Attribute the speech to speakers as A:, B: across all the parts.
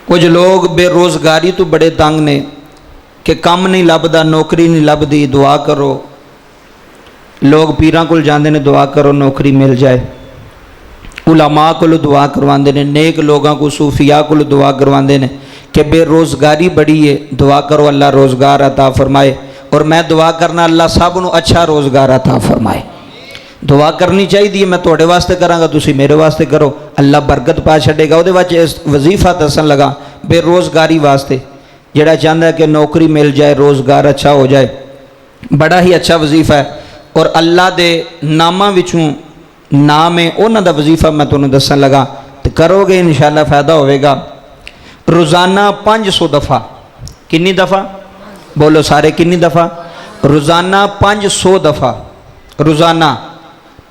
A: کچھ لوگ بے روزگاری تو بڑے تنگ نے کہ کم نہیں لبدا، نوکری نہیں لبدی، دعا کرو۔ لوگ پیراں کول جاندے نے دعا کرو نوکری مل جائے، علماء کو دعا کرواندے نے، نیک لوگاں کو صوفیاء کو دعا کرواندے نے کہ بے روزگاری بڑی ہے، دعا کرو اللہ روزگار عطا فرمائے۔ اور میں دعا کرنا اللہ سب نو اچھا روزگار عطا فرمائے۔ دعا کرنی چاہیے، میں توڑے واسطے کراں گا، تسی میرے واسطے کرو، اللہ برکت پا چھڑے گا۔ وہ وظیفہ دسن لگا بے روزگاری واسطے، جڑا چاہتا ہے کہ نوکری مل جائے، روزگار اچھا ہو جائے، بڑا ہی اچھا وظیفہ ہے۔ اور اللہ دے ناماں وچوں نام ہے انہاں دا وظیفہ میں تمہیں دسن لگا، تو کرو گے انشاءاللہ فائدہ ہوئے گا۔ روزانہ 500 دفعہ، کنی دفعہ بولو سارے، کنی دفعہ؟ روزانہ 500 دفعہ، روزانہ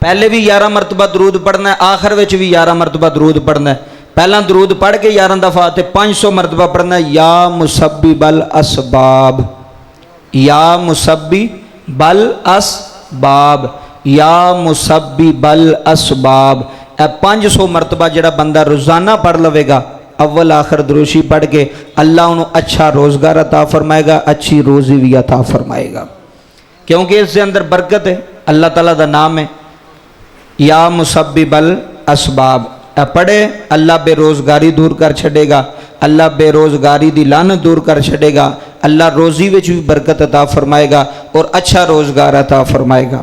A: پہلے بھی 11 مرتبہ درود پڑھنا ہے، آخر وچ بھی 11 مرتبہ درود پڑھنا ہے۔ پہلا درود پڑھ کے 11 دفعہ تے 500 مرتبہ پڑھنا ہے، یا مسبب الاسباب، یا مسبب الاسباب، یا مسبب الاسباب۔ اے 500 مرتبہ جڑا بندہ روزانہ پڑھ لوے گا، اول آخر دروشی پڑھ کے، اللہ انہوں اچھا روزگار عطا فرمائے گا، اچھی روزی بھی عطا فرمائے گا، کیونکہ اس سے اندر برکت ہے۔ اللہ تعالیٰ دا نام ہے یا مسبب الاسباب، پڑھے اللہ بے روزگاری دور کر چھڑے گا، اللہ بے روزگاری دی لعنت دور کر چھڑے گا، اللہ روزی وچ بھی برکت عطا فرمائے گا اور اچھا روزگار عطا فرمائے گا۔